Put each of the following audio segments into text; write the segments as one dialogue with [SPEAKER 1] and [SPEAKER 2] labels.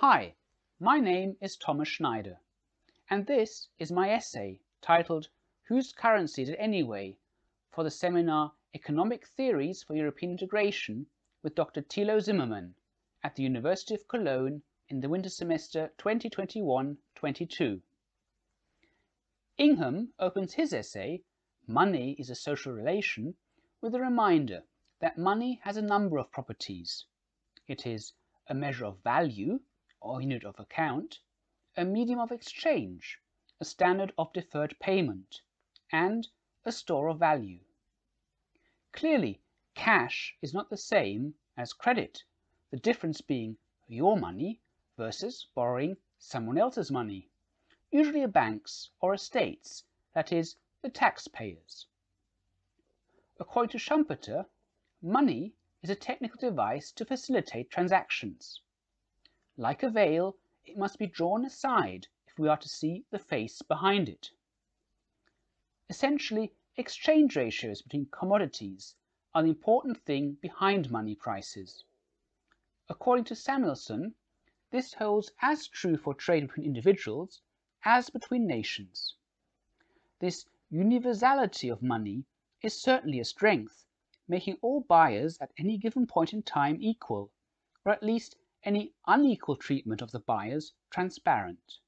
[SPEAKER 1] Hi, my name is Thomas Schneider, and this is my essay titled Whose Currency is it anyway? For the seminar Economic Theories for European Integration with Dr. Thilo Zimmermann at the University of Cologne in the winter semester 2021-22. Ingham opens his essay, Money is a Social Relation, with a reminder that money has a number of properties. It is a measure of value, or unit of account, a medium of exchange, a standard of deferred payment, and a store of value. Clearly, cash is not the same as credit, the difference being your money versus borrowing someone else's money, usually a bank's or a state's, that is, the taxpayers. According to Schumpeter, money is a technical device to facilitate transactions. Like a veil, it must be drawn aside if we are to see the face behind it. Essentially, exchange ratios between commodities are the important thing behind money prices. According to Samuelson, this holds as true for trade between individuals as between nations. This universality of money is certainly a strength, making all buyers at any given point in time equal, or at least any unequal treatment of the buyers transparent.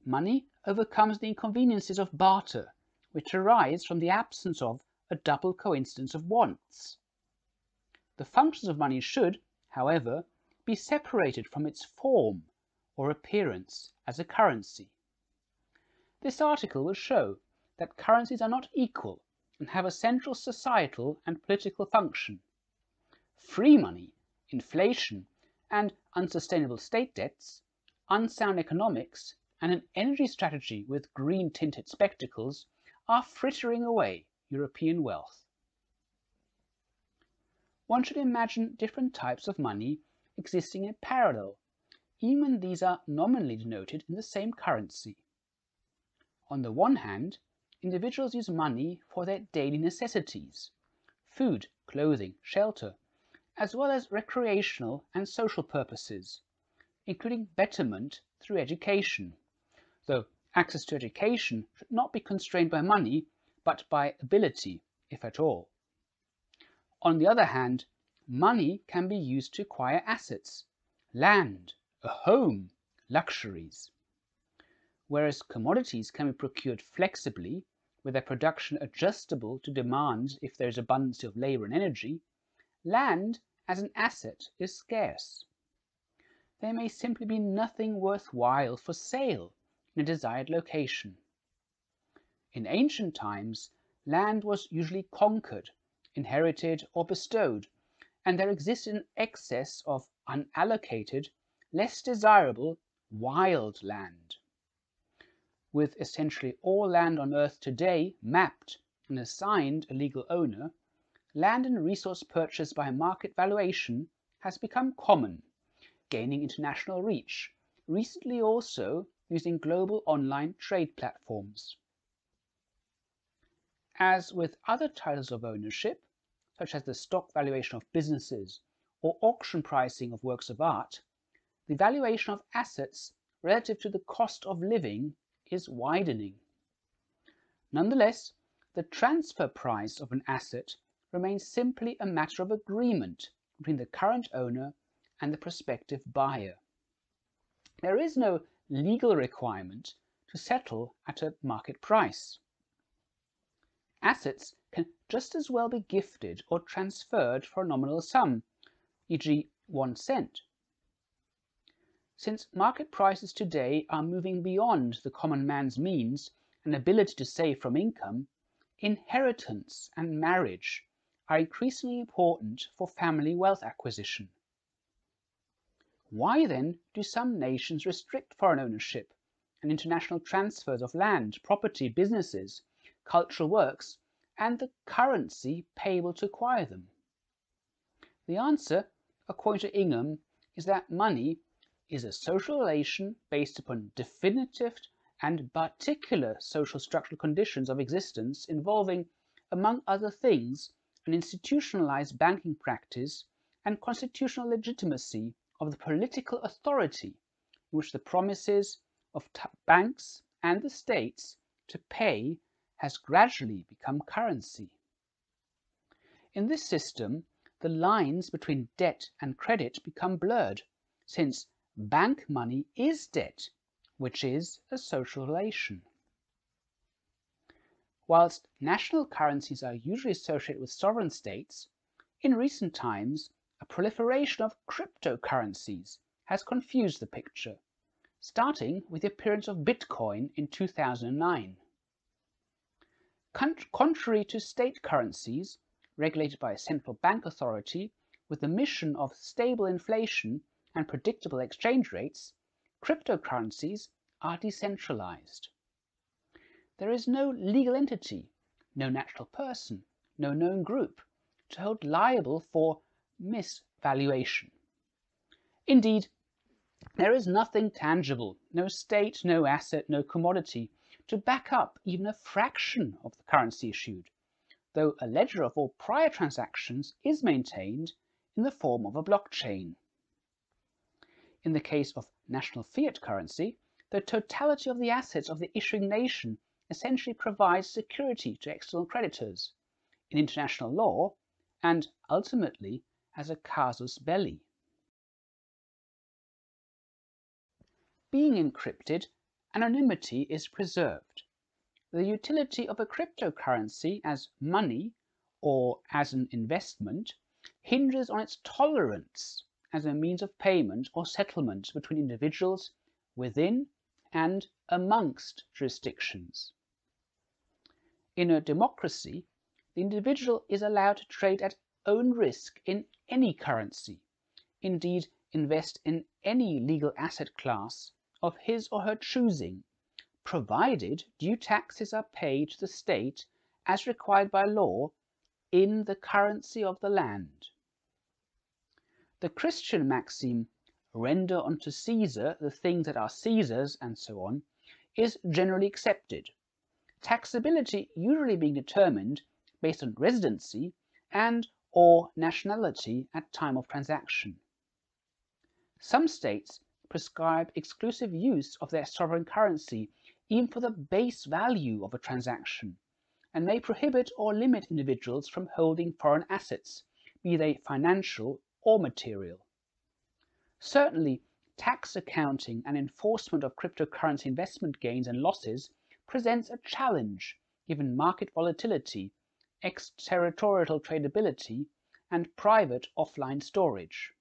[SPEAKER 1] Money overcomes the inconveniences of barter, which arise from the absence of a double coincidence of wants. The functions of money should, however, be separated from its form or appearance as a currency. This article will show that currencies are not equal and have a central societal and political function. Free money, inflation, and unsustainable state debts, unsound economics, and an energy strategy with green-tinted spectacles are frittering away European wealth. One should imagine different types of money existing in parallel, even when these are nominally denoted in the same currency. On the one hand, individuals use money for their daily necessities, food, clothing, shelter, as well as recreational and social purposes, including betterment through education, though access to education should not be constrained by money, but by ability, if at all. On the other hand, money can be used to acquire assets, land, a home, luxuries. Whereas commodities can be procured flexibly, with their production adjustable to demand if there is abundance of labour and energy, land as an asset is scarce. There may simply be nothing worthwhile for sale in a desired location. In ancient times, land was usually conquered, inherited, or bestowed, and there existed an excess of unallocated, less desirable, wild land. With essentially all land on Earth today mapped and assigned a legal owner, land and resource purchase by market valuation has become common, gaining international reach, recently also using global online trade platforms. As with other titles of ownership, such as the stock valuation of businesses or auction pricing of works of art, the valuation of assets relative to the cost of living is widening. Nonetheless, the transfer price of an asset remains simply a matter of agreement between the current owner and the prospective buyer. There is no legal requirement to settle at a market price. Assets can just as well be gifted or transferred for a nominal sum, e.g. 1 cent. Since market prices today are moving beyond the common man's means and ability to save from income, inheritance and marriage are increasingly important for family wealth acquisition. Why then do some nations restrict foreign ownership and international transfers of land, property, businesses, cultural works, and the currency payable to acquire them? The answer, according to Ingham, is that money is a social relation based upon definitive and particular social structural conditions of existence involving, among other things, an institutionalized banking practice and constitutional legitimacy of the political authority in which the promises of banks and the states to pay has gradually become currency. In this system, the lines between debt and credit become blurred, since bank money is debt, which is a social relation. Whilst national currencies are usually associated with sovereign states, in recent times a proliferation of cryptocurrencies has confused the picture, starting with the appearance of Bitcoin in 2009. Contrary to state currencies, regulated by a central bank authority with the mission of stable inflation and predictable exchange rates, cryptocurrencies are decentralized. There is no legal entity, no natural person, no known group to hold liable for misvaluation. Indeed, there is nothing tangible, no state, no asset, no commodity, to back up even a fraction of the currency issued, though a ledger of all prior transactions is maintained in the form of a blockchain. In the case of national fiat currency, the totality of the assets of the issuing nation essentially provides security to external creditors in international law and ultimately as a casus belli. Being encrypted, anonymity is preserved. The utility of a cryptocurrency as money or as an investment hinges on its tolerance as a means of payment or settlement between individuals within and amongst jurisdictions. In a democracy, the individual is allowed to trade at own risk in any currency, indeed invest in any legal asset class of his or her choosing, provided due taxes are paid to the state as required by law in the currency of the land. The Christian maxim, "Render unto Caesar the things that are Caesar's," and so on, is generally accepted, taxability usually being determined based on residency and or nationality at time of transaction. Some states prescribe exclusive use of their sovereign currency even for the base value of a transaction, and may prohibit or limit individuals from holding foreign assets, be they financial or material. Certainly, tax accounting and enforcement of cryptocurrency investment gains and losses presents a challenge given market volatility, extraterritorial tradability, and private offline storage.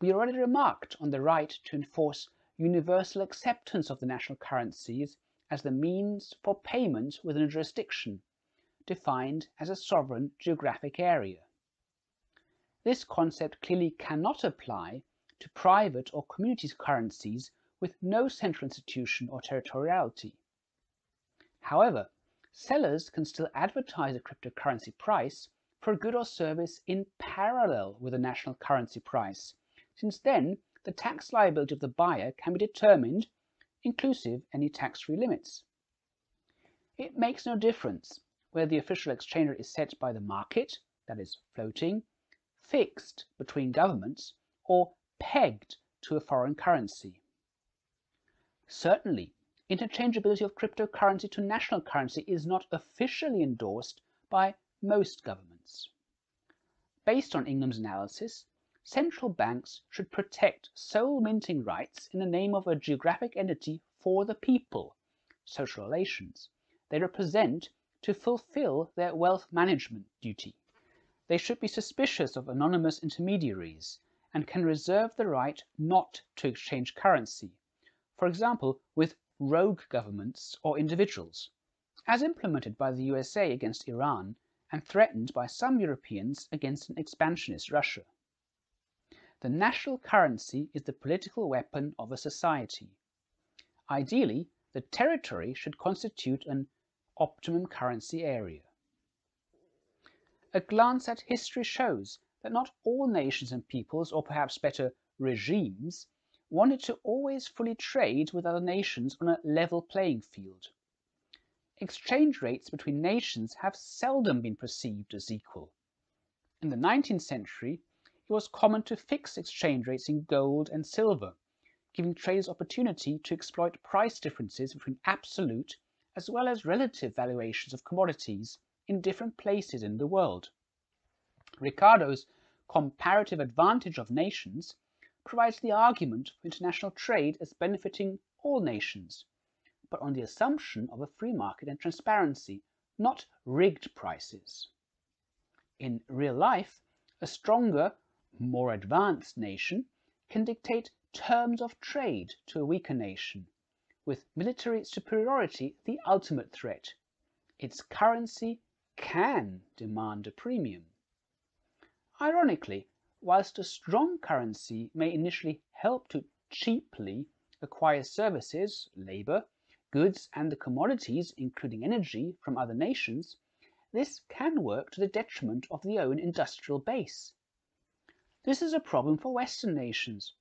[SPEAKER 1] We already remarked on the right to enforce universal acceptance of the national currencies as the means for payment within a jurisdiction, defined as a sovereign geographic area. This concept clearly cannot apply to private or community currencies with no central institution or territoriality. However, sellers can still advertise a cryptocurrency price for a good or service in parallel with the national currency price, since then the tax liability of the buyer can be determined, inclusive any tax-free limits. It makes no difference whether the official exchange rate is set by the market, that is, floating, fixed between governments, or pegged to a foreign currency. Certainly, interchangeability of cryptocurrency to national currency is not officially endorsed by most governments. Based on Ingham's analysis, central banks should protect sole minting rights in the name of a geographic entity for the people, social relations, they represent to fulfill their wealth management duty. They should be suspicious of anonymous intermediaries and can reserve the right not to exchange currency, for example with rogue governments or individuals, as implemented by the USA against Iran and threatened by some Europeans against an expansionist Russia. The national currency is the political weapon of a society. Ideally, the territory should constitute an optimum currency area. A glance at history shows that not all nations and peoples, or perhaps better, regimes, wanted to always fully trade with other nations on a level playing field. Exchange rates between nations have seldom been perceived as equal. In the 19th century, it was common to fix exchange rates in gold and silver, giving traders opportunity to exploit price differences between absolute as well as relative valuations of commodities in different places in the world. Ricardo's comparative advantage of nations provides the argument for international trade as benefiting all nations, but on the assumption of a free market and transparency, not rigged prices. In real life, a stronger, more advanced nation can dictate terms of trade to a weaker nation, with military superiority the ultimate threat. Its currency can demand a premium. Ironically, whilst a strong currency may initially help to cheaply acquire services, labour, goods and the commodities, including energy, from other nations, this can work to the detriment of the own industrial base. This is a problem for Western nations.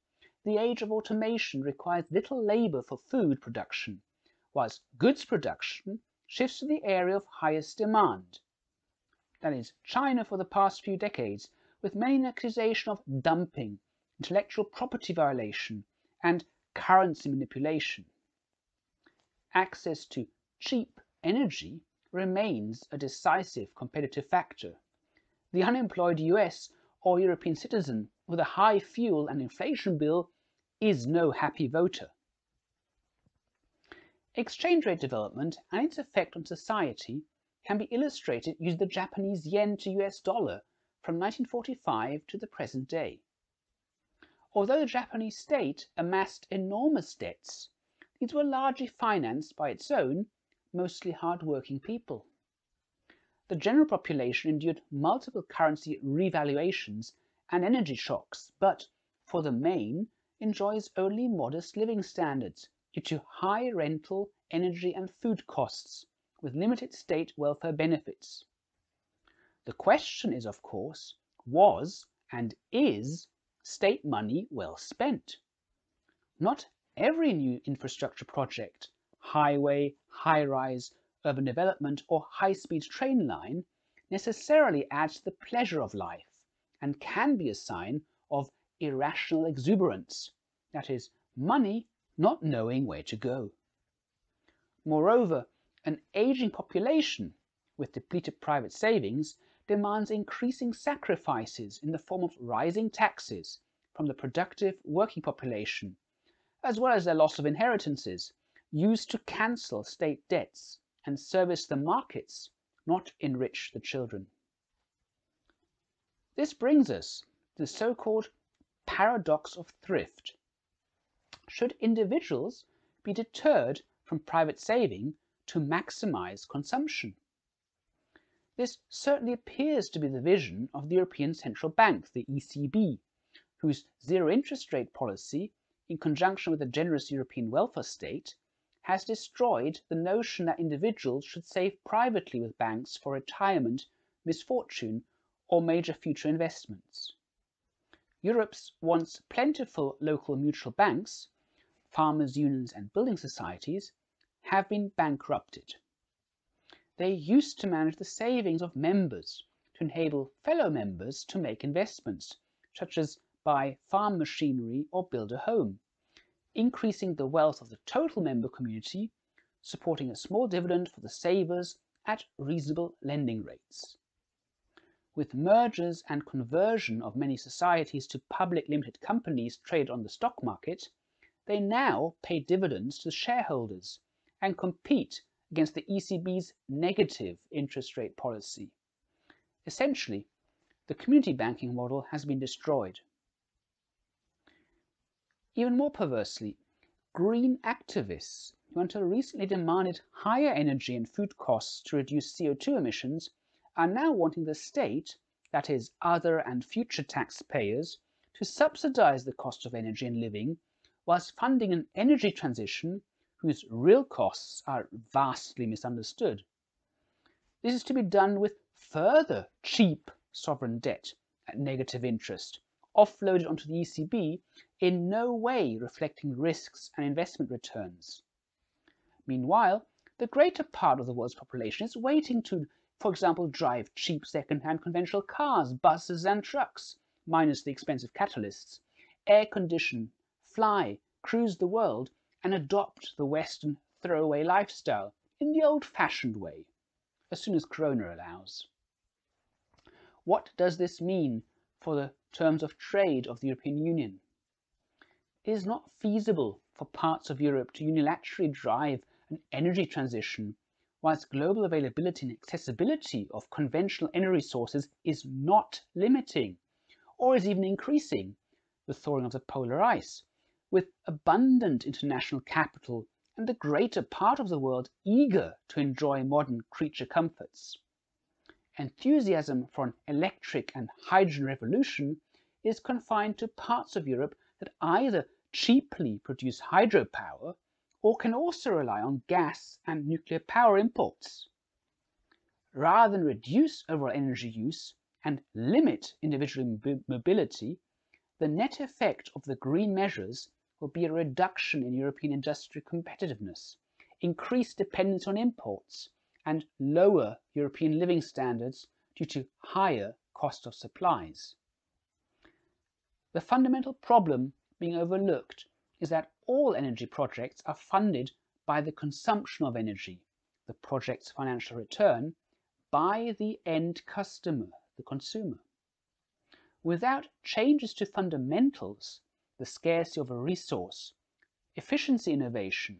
[SPEAKER 1] The age of automation requires little labour for food production, whilst goods production shifts to the area of highest demand. That is, China for the past few decades, with many accusations of dumping, intellectual property violation, and currency manipulation. Access to cheap energy remains a decisive competitive factor. The unemployed US or European citizen with a high fuel and inflation bill is no happy voter. Exchange rate development and its effect on society can be illustrated using the Japanese yen to US dollar from 1945 to the present day. Although the Japanese state amassed enormous debts, these were largely financed by its own, mostly hard-working people. The general population endured multiple currency revaluations and energy shocks, but, for the main, enjoys only modest living standards due to high rental, energy and food costs, with limited state welfare benefits. The question is, of course, was and is state money well spent? Not every new infrastructure project, highway, high-rise, urban development or high-speed train line necessarily adds to the pleasure of life and can be a sign of irrational exuberance, that is, money not knowing where to go. Moreover, an aging population with depleted private savings demands increasing sacrifices in the form of rising taxes from the productive working population, as well as their loss of inheritances, used to cancel state debts and service the markets, not enrich the children. This brings us to the so-called paradox of thrift. Should individuals be deterred from private saving to maximize consumption? This certainly appears to be the vision of the European Central Bank, the ECB, whose zero interest rate policy, in conjunction with a generous European welfare state, has destroyed the notion that individuals should save privately with banks for retirement, misfortune, or major future investments. Europe's once plentiful local mutual banks, farmers' unions and building societies, have been bankrupted. They used to manage the savings of members to enable fellow members to make investments, such as buy farm machinery or build a home, increasing the wealth of the total member community, supporting a small dividend for the savers at reasonable lending rates. With mergers and conversion of many societies to public limited companies traded on the stock market, they now pay dividends to shareholders and compete against the ECB's negative interest rate policy. Essentially, the community banking model has been destroyed. Even more perversely, green activists who until recently demanded higher energy and food costs to reduce CO2 emissions are now wanting the state, that is, other and future taxpayers, to subsidize the cost of energy and living, whilst funding an energy transition whose real costs are vastly misunderstood. This is to be done with further cheap sovereign debt at negative interest, offloaded onto the ECB, in no way reflecting risks and investment returns. Meanwhile, the greater part of the world's population is waiting to, for example, drive cheap second-hand conventional cars, buses and trucks, minus the expensive catalysts, air condition, fly, cruise the world, and adopt the Western throwaway lifestyle in the old-fashioned way, as soon as Corona allows. What does this mean for the terms of trade of the European Union? It is not feasible for parts of Europe to unilaterally drive an energy transition whilst global availability and accessibility of conventional energy sources is not limiting, or is even increasing, the thawing of the polar ice, with abundant international capital and the greater part of the world eager to enjoy modern creature comforts. Enthusiasm for an electric and hydrogen revolution is confined to parts of Europe that either cheaply produce hydropower or can also rely on gas and nuclear power imports. Rather than reduce overall energy use and limit individual mobility, the net effect of the green measures will be a reduction in European industrial competitiveness, increased dependence on imports, and lower European living standards due to higher cost of supplies. The fundamental problem being overlooked is that all energy projects are funded by the consumption of energy, the project's financial return, by the end customer, the consumer. Without changes to fundamentals, the scarcity of a resource, efficiency innovation,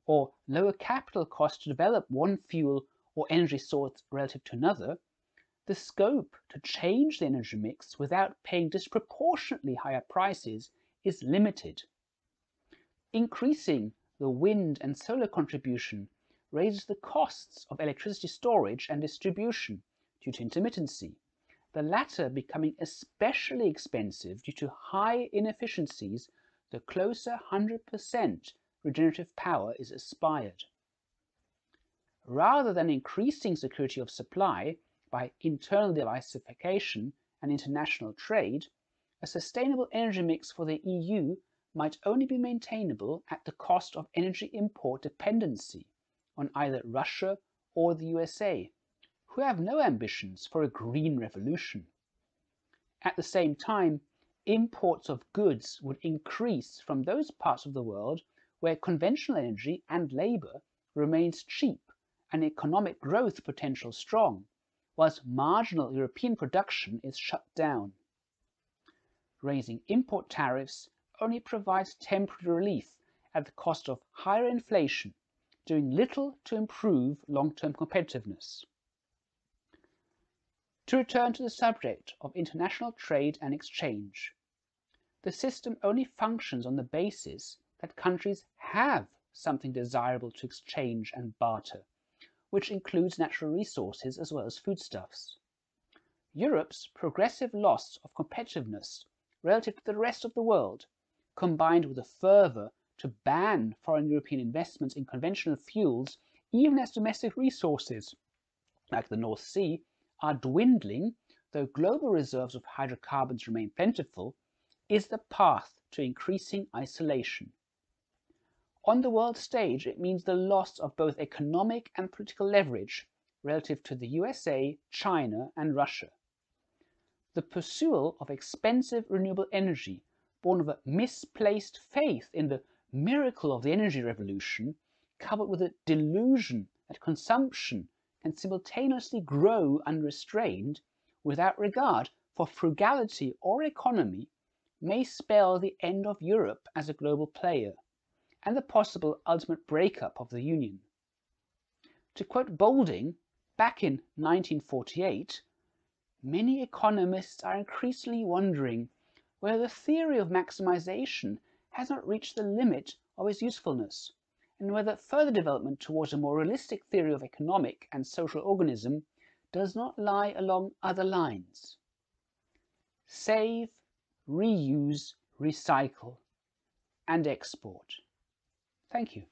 [SPEAKER 1] or lower capital cost to develop one fuel or energy source relative to another, the scope to change the energy mix without paying disproportionately higher prices is limited. Increasing the wind and solar contribution raises the costs of electricity storage and distribution due to intermittency, the latter becoming especially expensive due to high inefficiencies the closer 100% regenerative power is aspired. Rather than increasing security of supply by internal diversification and international trade, a sustainable energy mix for the EU might only be maintainable at the cost of energy import dependency on either Russia or the USA, who have no ambitions for a green revolution. At the same time, imports of goods would increase from those parts of the world where conventional energy and labour remains cheap and economic growth potential strong, whilst marginal European production is shut down. Raising import tariffs only provides temporary relief at the cost of higher inflation, doing little to improve long-term competitiveness. To return to the subject of international trade and exchange, the system only functions on the basis that countries have something desirable to exchange and barter, which includes natural resources as well as foodstuffs. Europe's progressive loss of competitiveness relative to the rest of the world, combined with a fervour to ban foreign European investments in conventional fuels, even as domestic resources, like the North Sea, are dwindling, though global reserves of hydrocarbons remain plentiful, is the path to increasing isolation. On the world stage, it means the loss of both economic and political leverage relative to the USA, China, and Russia. The pursuit of expensive renewable energy, born of a misplaced faith in the miracle of the energy revolution, coupled with a delusion that consumption can simultaneously grow unrestrained without regard for frugality or economy, may spell the end of Europe as a global player and the possible ultimate breakup of the Union. To quote Boulding, back in 1948, many economists are increasingly wondering whether the theory of maximization has not reached the limit of its usefulness, and whether further development towards a more realistic theory of economic and social organism does not lie along other lines. Save, reuse, recycle, and export. Thank you.